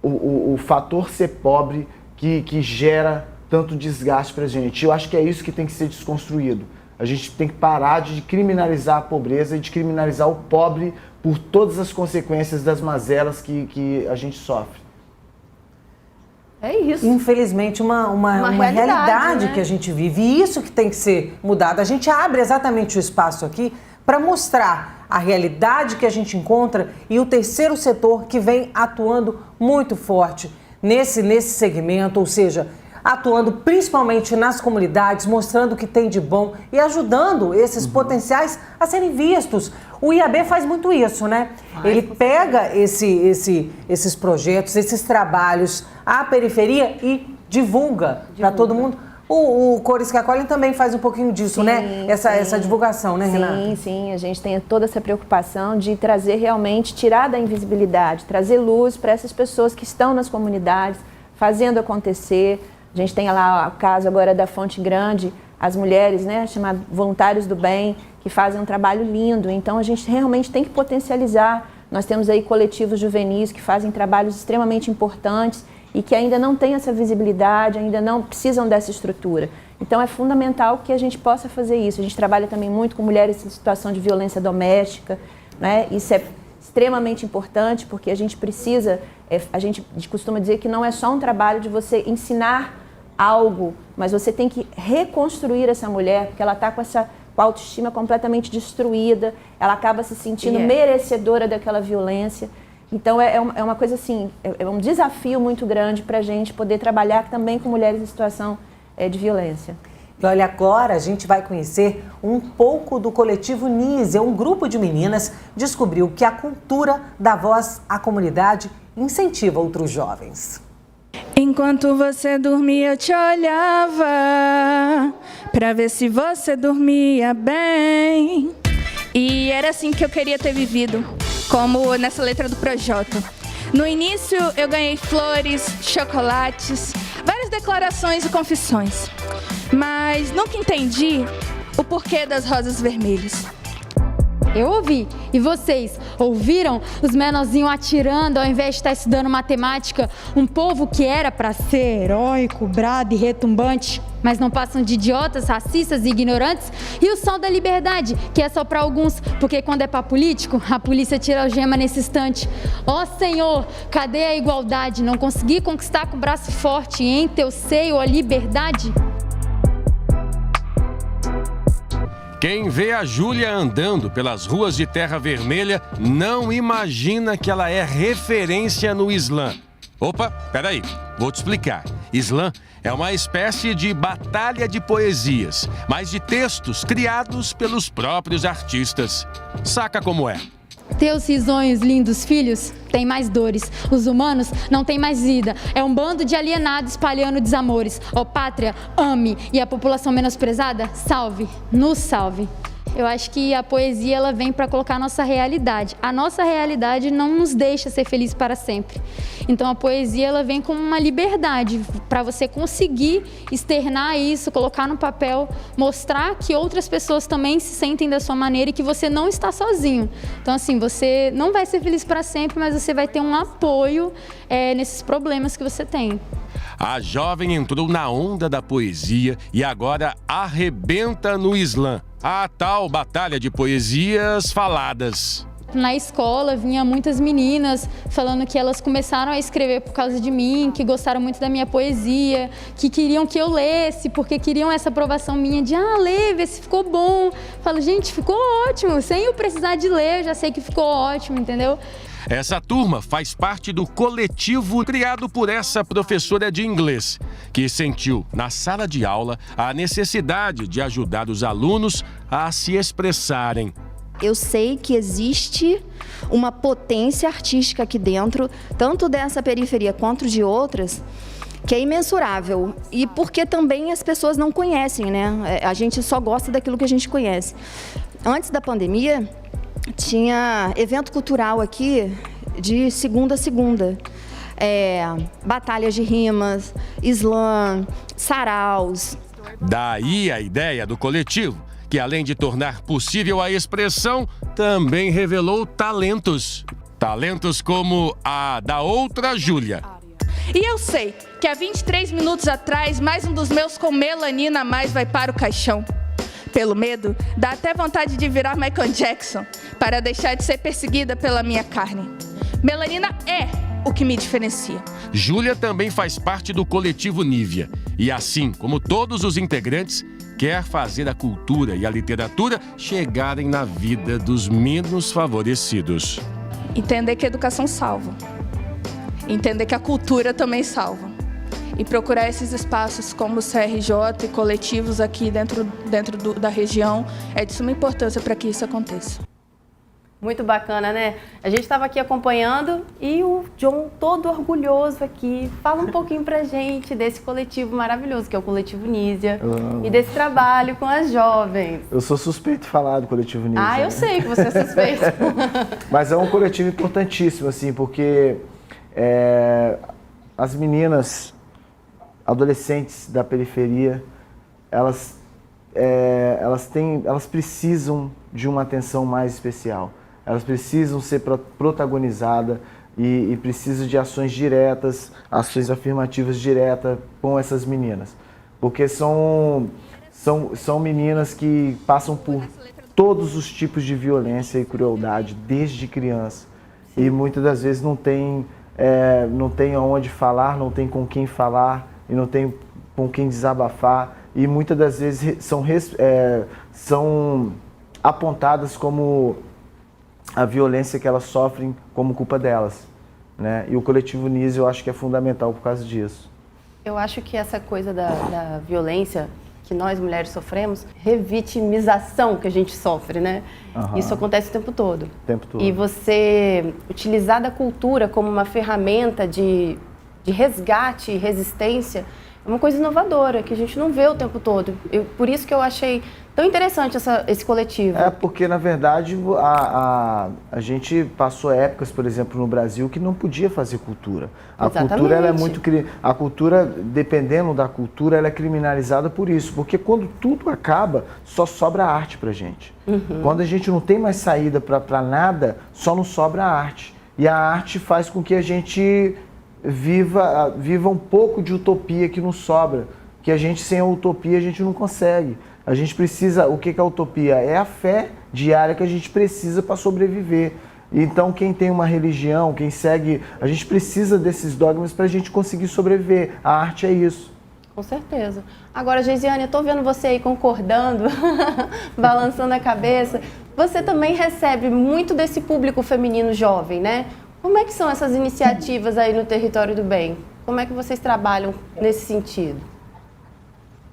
O fator ser pobre que gera tanto desgaste para a gente. Eu acho que é isso que tem que ser desconstruído. A gente tem que parar de criminalizar a pobreza e de criminalizar o pobre por todas as consequências das mazelas que a gente sofre. É isso. Infelizmente, uma realidade, né, que a gente vive. E isso que tem que ser mudado. A gente abre exatamente o espaço aqui para mostrar a realidade que a gente encontra e o terceiro setor que vem atuando muito forte nesse segmento, ou seja, atuando principalmente nas comunidades, mostrando o que tem de bom e ajudando esses potenciais a serem vistos. O IAB faz muito isso, né? Ele pega esses projetos, esses trabalhos à periferia e divulga para todo mundo. O Cores que Acolhem também faz um pouquinho disso, sim, né? Essa divulgação, né, Renata? Sim, a gente tem toda essa preocupação de trazer realmente, tirar da invisibilidade, trazer luz para essas pessoas que estão nas comunidades, fazendo acontecer. A gente tem lá o caso agora da Fonte Grande, as mulheres, né, chamadas Voluntários do Bem, que fazem um trabalho lindo. Então, a gente realmente tem que potencializar. Nós temos aí coletivos juvenis que fazem trabalhos extremamente importantes e que ainda não têm essa visibilidade, ainda não precisam dessa estrutura. Então, é fundamental que a gente possa fazer isso. A gente trabalha também muito com mulheres em situação de violência doméstica, né? Isso é extremamente importante porque a gente precisa, a gente costuma dizer que não é só um trabalho de você ensinar algo, mas você tem que reconstruir essa mulher, porque ela está com a autoestima completamente destruída, ela acaba se sentindo merecedora daquela violência. Então é uma coisa assim, é um desafio muito grande para a gente poder trabalhar também com mulheres em situação de violência. E olha, agora a gente vai conhecer um pouco do coletivo NISE. Um grupo de meninas descobriu que a cultura da voz à comunidade incentiva outros jovens. Enquanto você dormia, eu te olhava pra ver se você dormia bem. E era assim que eu queria ter vivido, como nessa letra do Projota. No início, eu ganhei flores, chocolates, várias declarações e confissões. Mas nunca entendi o porquê das rosas vermelhas. Eu ouvi. E vocês ouviram os menorzinhos atirando ao invés de estar estudando matemática? Um povo que era para ser heróico, brado e retumbante, mas não passam de idiotas, racistas e ignorantes? E o sol da liberdade, que é só para alguns, porque quando é para político, a polícia tira a algema nesse instante. Ó Senhor, cadê a igualdade? Não consegui conquistar com o braço forte em teu seio a liberdade? Quem vê a Júlia andando pelas ruas de Terra Vermelha não imagina que ela é referência no Islã. Opa, peraí, vou te explicar. Islã é uma espécie de batalha de poesias, mas de textos criados pelos próprios artistas. Saca como é? Teus risonhos, lindos filhos, têm mais dores. Os humanos não têm mais vida. É um bando de alienados espalhando desamores. Ó pátria, ame. E a população menosprezada, salve, nos salve. Eu acho que a poesia ela vem para colocar a nossa realidade. A nossa realidade não nos deixa ser felizes para sempre. Então a poesia ela vem como uma liberdade para você conseguir externar isso, colocar no papel, mostrar que outras pessoas também se sentem da sua maneira e que você não está sozinho. Então assim, você não vai ser feliz para sempre, mas você vai ter um apoio nesses problemas que você tem. A jovem entrou na onda da poesia e agora arrebenta no Islã. A tal batalha de poesias faladas. Na escola vinha muitas meninas falando que elas começaram a escrever por causa de mim, que gostaram muito da minha poesia, que queriam que eu lesse, porque queriam essa aprovação minha de lê, vê se ficou bom. Falo, gente, ficou ótimo, sem eu precisar de ler, eu já sei que ficou ótimo, entendeu? Essa turma faz parte do coletivo criado por essa professora de inglês, que sentiu na sala de aula a necessidade de ajudar os alunos a se expressarem. Eu sei que existe uma potência artística aqui dentro, tanto dessa periferia quanto de outras, que é imensurável. E porque também as pessoas não conhecem, né? A gente só gosta daquilo que a gente conhece. Antes da pandemia, tinha evento cultural aqui de segunda a segunda. batalhas de rimas, slam, saraus. Daí a ideia do coletivo, que além de tornar possível a expressão, também revelou talentos. Talentos como a da outra Júlia. E eu sei que há 23 minutos atrás, mais um dos meus com melanina a mais vai para o caixão. Pelo medo, dá até vontade de virar Michael Jackson para deixar de ser perseguida pela minha carne. Melanina é o que me diferencia. Júlia também faz parte do coletivo Nívia. E assim como todos os integrantes, quer fazer a cultura e a literatura chegarem na vida dos menos favorecidos. Entender que a educação salva. Entender que a cultura também salva. E procurar esses espaços como o CRJ e coletivos aqui dentro da região é de suma importância para que isso aconteça. Muito bacana, né? A gente estava aqui acompanhando e o John todo orgulhoso aqui. Fala um pouquinho pra gente desse coletivo maravilhoso, que é o Coletivo Nízia, e desse trabalho com as jovens. Eu sou suspeito de falar do Coletivo Nízia. Ah, eu sei que você é suspeito. Mas é um coletivo importantíssimo, assim, porque as meninas, adolescentes da periferia, elas precisam de uma atenção mais especial. Elas precisam ser protagonizadas e precisam de ações diretas, ações afirmativas diretas com essas meninas. Porque são meninas que passam por todos os tipos de violência e crueldade desde criança. E muitas das vezes não tem aonde falar, não tem com quem falar e não tem com quem desabafar. E muitas das vezes são apontadas como a violência que elas sofrem como culpa delas, né? E o Coletivo Nízia eu acho que é fundamental por causa disso. Eu acho que essa coisa da violência que nós mulheres sofremos, revitimização que a gente sofre, né? Uhum. Isso acontece o tempo todo. O tempo todo. E você utilizar da cultura como uma ferramenta de resgate e resistência é uma coisa inovadora, que a gente não vê o tempo todo. Por isso que eu achei tão interessante esse coletivo. Porque, na verdade, a gente passou épocas, por exemplo, no Brasil, que não podia fazer cultura. Cultura, ela é muito... A cultura, dependendo da cultura, ela é criminalizada por isso. Porque quando tudo acaba, só sobra arte pra gente. Uhum. Quando a gente não tem mais saída pra nada, só não sobra a arte. E a arte faz com que a gente viva um pouco de utopia que nos sobra, que a gente sem a utopia a gente não consegue. A gente precisa, o que é a utopia? É a fé diária que a gente precisa para sobreviver. Então quem tem uma religião, quem segue, a gente precisa desses dogmas para a gente conseguir sobreviver. A arte é isso. Com certeza. Agora, Geisiane, eu estou vendo você aí concordando, balançando a cabeça. Você também recebe muito desse público feminino jovem, né? Como é que são essas iniciativas aí no Território do Bem? Como é que vocês trabalham nesse sentido?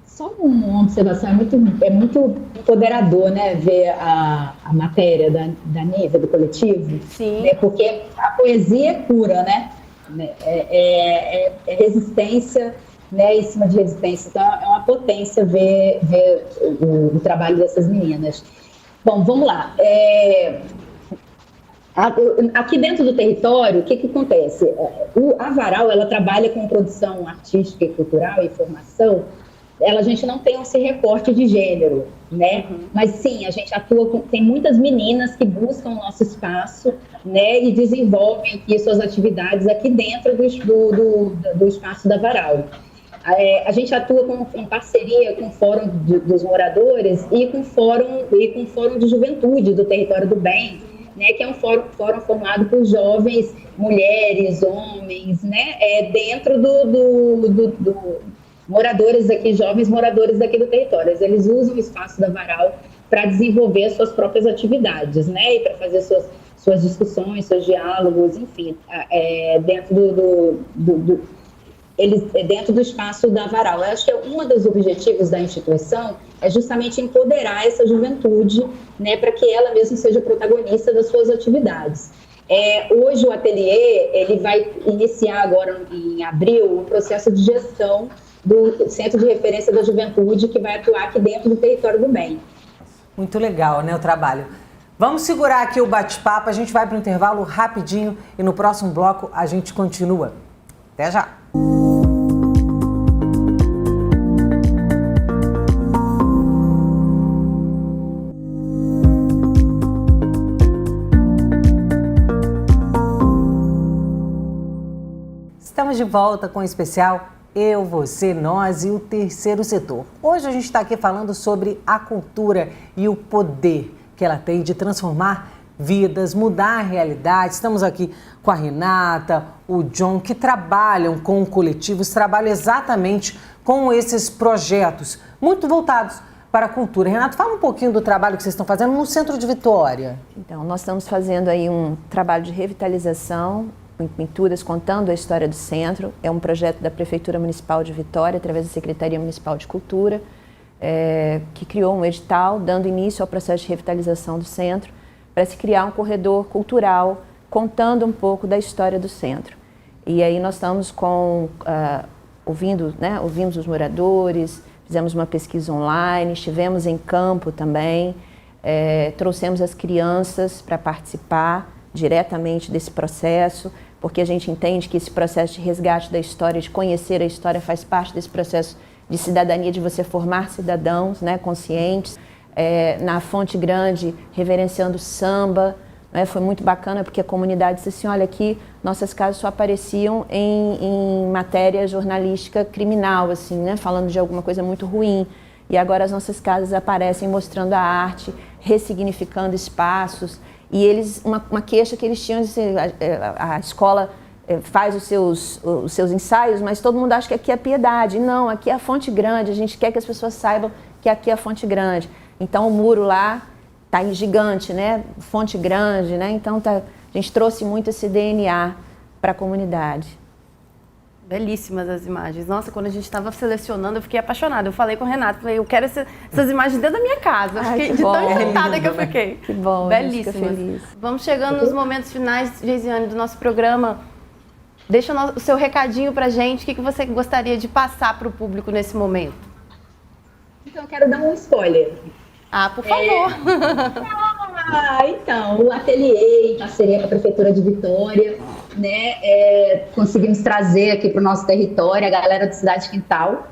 Só uma observação, é muito empoderador, né, ver a matéria da Nízia, do coletivo. Sim. Né, porque a poesia é cura, né? É resistência, né, em cima de resistência. Então é uma potência ver o trabalho dessas meninas. Bom, vamos lá. Aqui dentro do território, o que acontece? A Varal, ela trabalha com produção artística e cultural e formação. A gente não tem esse recorte de gênero, né? Uhum. Mas sim, a gente atua tem muitas meninas que buscam o nosso espaço, né? E desenvolvem aqui suas atividades aqui dentro do espaço da Varal. A gente atua em parceria com o Fórum dos Moradores e com o Fórum de Juventude do Território do Bem, né, que é um fórum formado por jovens, mulheres, homens, né, dentro do moradores aqui, jovens moradores aqui do território. Eles usam o espaço da Varal para desenvolver suas próprias atividades, né, e para fazer suas discussões, seus diálogos, enfim, dentro do espaço da Varal. Eu acho que um dos objetivos da instituição é justamente empoderar essa juventude, né, para que ela mesma seja protagonista das suas atividades. Hoje o ateliê ele vai iniciar agora em abril um processo de gestão do Centro de Referência da Juventude, que vai atuar aqui dentro do Território do Bem. Muito legal, né, o trabalho. Vamos segurar aqui o bate-papo, a gente vai para o intervalo rapidinho e no próximo bloco a gente continua. Até já! Estamos de volta com o especial Eu, Você, Nós e o Terceiro Setor. Hoje a gente está aqui falando sobre a cultura e o poder que ela tem de transformar vidas, mudar a realidade. Estamos aqui com a Renata, o John, que trabalham com coletivos, trabalham exatamente com esses projetos muito voltados para a cultura. Renata, fala um pouquinho do trabalho que vocês estão fazendo no Centro de Vitória. Então, nós estamos fazendo aí um trabalho de revitalização em pinturas, contando a história do centro. É um projeto da Prefeitura Municipal de Vitória, através da Secretaria Municipal de Cultura, que criou um edital, dando início ao processo de revitalização do centro, para se criar um corredor cultural, contando um pouco da história do centro. E aí nós estamos ouvimos os moradores, fizemos uma pesquisa online, estivemos em campo também, trouxemos as crianças para participar diretamente desse processo, porque a gente entende que esse processo de resgate da história, de conhecer a história, faz parte desse processo de cidadania, de você formar cidadãos, né, conscientes. Na Fonte Grande, reverenciando samba, né, foi muito bacana, porque a comunidade disse assim, olha, aqui nossas casas só apareciam em matéria jornalística criminal, assim, né, falando de alguma coisa muito ruim. E agora as nossas casas aparecem mostrando a arte, ressignificando espaços. E eles, uma queixa que eles tinham, a escola faz os seus ensaios, mas todo mundo acha que aqui é Piedade. Não, aqui é a Fonte Grande, a gente quer que as pessoas saibam que aqui é a Fonte Grande. Então o muro lá está gigante, né? Fonte Grande, né? Então a gente trouxe muito esse DNA para a comunidade. Belíssimas as imagens. Nossa, quando a gente estava selecionando, eu fiquei apaixonada. Eu falei com o Renato, falei, eu quero essas imagens dentro da minha casa. Eu fiquei de tão encantada que eu fiquei. Que bom, belíssimas. Vamos chegando nos momentos finais, Geisiane, do nosso programa. Deixa o seu recadinho pra gente. O que você gostaria de passar para o público nesse momento? Então, eu quero dar um spoiler. Ah, por favor. Então, o ateliê, em parceria com a Prefeitura de Vitória, né, conseguimos trazer aqui para o nosso território a galera do Cidade Quintal,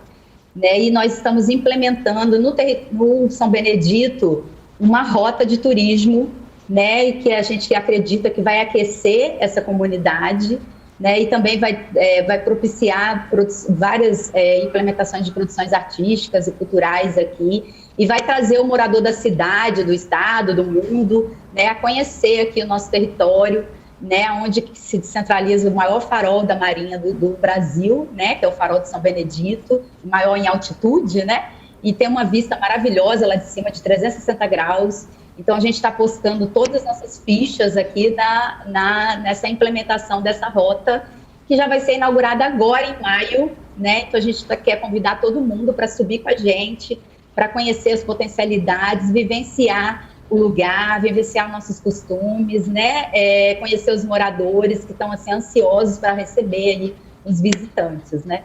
né, e nós estamos implementando no São Benedito uma rota de turismo, né, e que a gente acredita que vai aquecer essa comunidade, né, e também vai propiciar várias implementações de produções artísticas e culturais aqui, e vai trazer o morador da cidade, do estado, do mundo, né, a conhecer aqui o nosso território, né, onde se descentraliza o maior farol da Marinha do Brasil, né, que é o farol de São Benedito, maior em altitude, né, e tem uma vista maravilhosa lá de cima, de 360 graus. Então, a gente está postando todas as nossas fichas aqui nessa implementação dessa rota, que já vai ser inaugurada agora em maio, né, então a gente quer convidar todo mundo para subir com a gente, para conhecer as potencialidades, vivenciar o lugar, vivenciar nossos costumes, né? Conhecer os moradores que estão assim, ansiosos para receber ali os visitantes, né?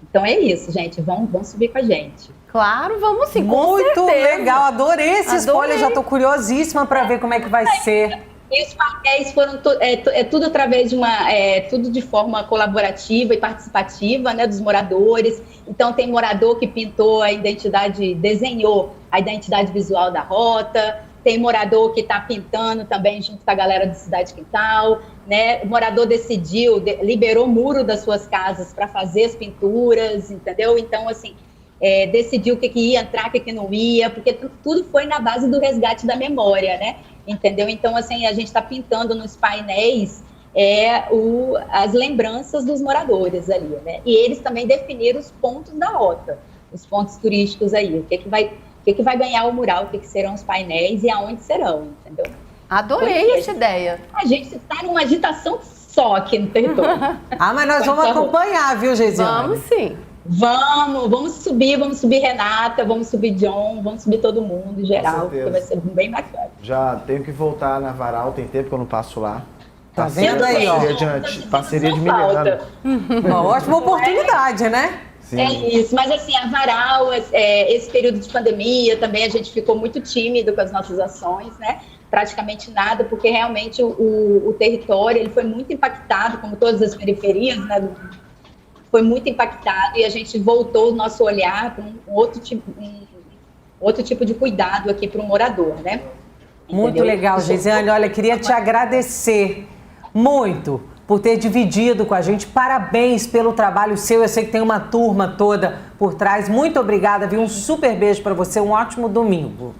Então é isso, gente, vão subir com a gente. Claro, vamos sim, muito legal, adorei esse spoiler, já estou curiosíssima para ver como é que vai ser. E os painéis foram tudo através de tudo de forma colaborativa e participativa, né, dos moradores. Então tem morador que pintou a identidade, desenhou a identidade visual da rota, tem morador que está pintando também junto com a galera do Cidade Quintal, né? O morador decidiu, liberou o muro das suas casas para fazer as pinturas, entendeu? Então, assim, decidiu o que ia entrar, o que não ia, porque tudo foi na base do resgate da memória, né? Entendeu? Então, assim, a gente está pintando nos painéis as lembranças dos moradores ali, né? E eles também definiram os pontos da rota, os pontos turísticos aí, o que vai ganhar o mural, o que serão os painéis e aonde serão, entendeu? Subir essa ideia. A gente está numa agitação só aqui no território. Mas nós vamos acompanhar, viu, Geisiane? Vamos sim. Vamos subir Renata, vamos subir John, vamos subir todo mundo em geral, porque vai ser bem bacana. Já tenho que voltar na Varal, tem tempo que eu não passo lá. Tá vendo aí, ó? Parceria de milionário. Uma ótima oportunidade, né? Sim. É isso, mas assim, a Varal, esse período de pandemia também a gente ficou muito tímido com as nossas ações, né? Praticamente nada, porque realmente o território ele foi muito impactado, como todas as periferias, né, foi muito impactado e a gente voltou o nosso olhar para um outro tipo de cuidado aqui para o morador, né? Muito legal, Geisiane. Olha, queria te agradecer muito por ter dividido com a gente. Parabéns pelo trabalho seu. Eu sei que tem uma turma toda por trás. Muito obrigada, viu? Um super beijo para você. Um ótimo domingo.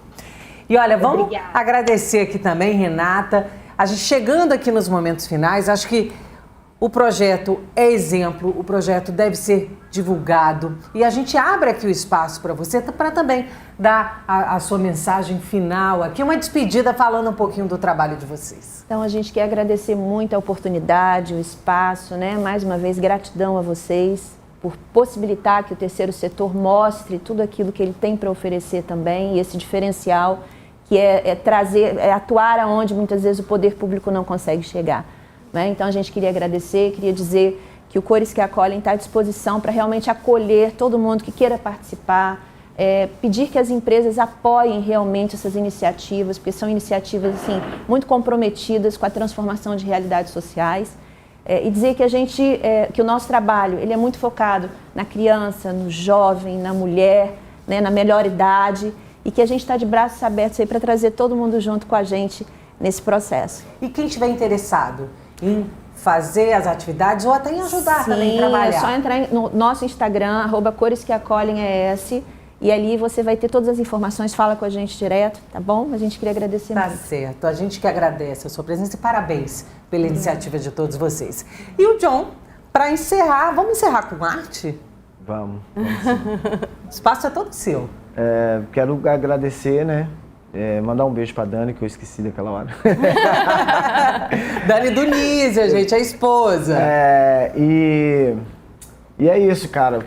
E olha, vamos agradecer aqui também, Renata. A gente chegando aqui nos momentos finais, acho que o projeto é exemplo, o projeto deve ser divulgado e a gente abre aqui o espaço para você para também dar a sua mensagem final aqui, uma despedida falando um pouquinho do trabalho de vocês. Então a gente quer agradecer muito a oportunidade, o espaço, né? Mais uma vez, gratidão a vocês por possibilitar que o terceiro setor mostre tudo aquilo que ele tem para oferecer também e esse diferencial que é atuar aonde muitas vezes o poder público não consegue chegar. Né? Então a gente queria agradecer, queria dizer que o Cores que Acolhem está à disposição para realmente acolher todo mundo que queira participar, pedir que as empresas apoiem realmente essas iniciativas, porque são iniciativas assim, muito comprometidas com a transformação de realidades sociais, e dizer que que o nosso trabalho ele é muito focado na criança, no jovem, na mulher, né, na melhor idade, e que a gente está de braços abertos aí para trazer todo mundo junto com a gente nesse processo. E quem estiver interessado em fazer as atividades ou até em ajudar também a trabalhar. É só entrar no nosso Instagram, @coresqueacolhem, e ali você vai ter todas as informações, fala com a gente direto, tá bom? A gente queria agradecer muito. Tá certo, a gente que agradece a sua presença e parabéns pela iniciativa de todos vocês. E o John, para encerrar, vamos encerrar com arte? Vamos. O espaço é todo seu. Quero agradecer, né? Mandar um beijo pra Dani, que eu esqueci daquela hora. Dani Dunízia, gente, a esposa. E é isso, cara.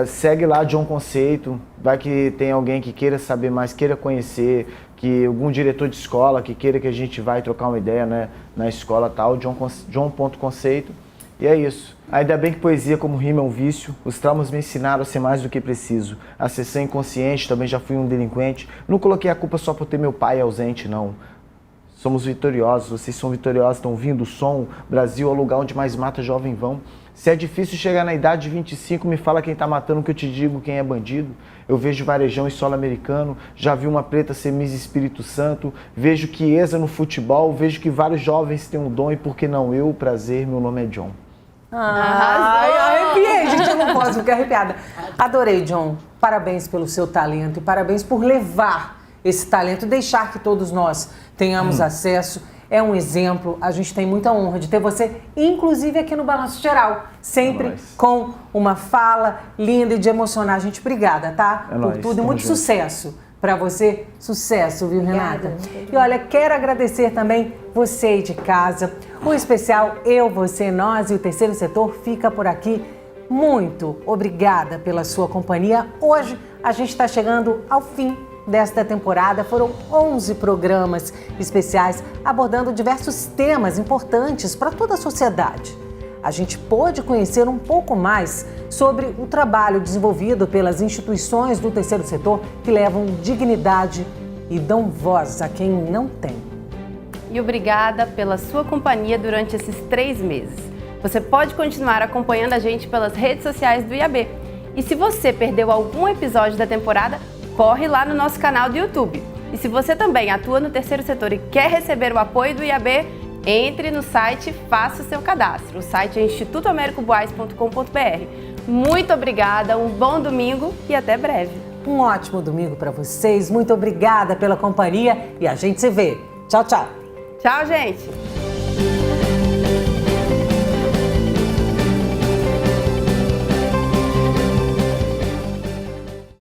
Segue lá John Conceito. Vai que tem alguém que queira saber mais, queira conhecer, que algum diretor de escola que queira que a gente vai trocar uma ideia, né, na escola tal, John.conceito. E é isso. Ainda bem que poesia como rima é um vício. Os traumas me ensinaram a ser mais do que preciso. A ser inconsciente, também já fui um delinquente. Não coloquei a culpa só por ter meu pai ausente, não. Somos vitoriosos, vocês são vitoriosos, estão ouvindo o som. Brasil é o lugar onde mais mata jovem vão. Se é difícil chegar na idade de 25, me fala quem tá matando que eu te digo quem é bandido. Eu vejo varejão e solo americano, já vi uma preta ser Miss Espírito Santo, vejo Chiesa no futebol, vejo que vários jovens têm um dom e por que não eu, prazer, meu nome é John. Ai, arrepiei, gente, eu não posso ficar arrepiada. Adorei, John. Parabéns pelo seu talento e parabéns por levar esse talento, deixar que todos nós tenhamos acesso. É um exemplo, a gente tem muita honra de ter você, inclusive aqui no Balanço Geral, sempre com uma fala linda e de emocionar. A gente, obrigada, tá? Por tudo e muito sucesso para você. Sucesso, viu, Renata? Obrigada. E olha, quero agradecer também você aí de casa. O especial Eu, Você, Nós e o Terceiro Setor fica por aqui. Muito obrigada pela sua companhia. Hoje a gente está chegando ao fim desta temporada. Foram 11 programas especiais abordando diversos temas importantes para toda a sociedade. A gente pôde conhecer um pouco mais sobre o trabalho desenvolvido pelas instituições do terceiro setor que levam dignidade e dão voz a quem não tem. E obrigada pela sua companhia durante esses 3 meses. Você pode continuar acompanhando a gente pelas redes sociais do IAB. E se você perdeu algum episódio da temporada, corre lá no nosso canal do YouTube. E se você também atua no terceiro setor e quer receber o apoio do IAB, entre no site e faça o seu cadastro. O site é institutoamericoboaz.com.br. Muito obrigada, um bom domingo e até breve. Um ótimo domingo para vocês. Muito obrigada pela companhia e a gente se vê. Tchau, tchau. Tchau, gente.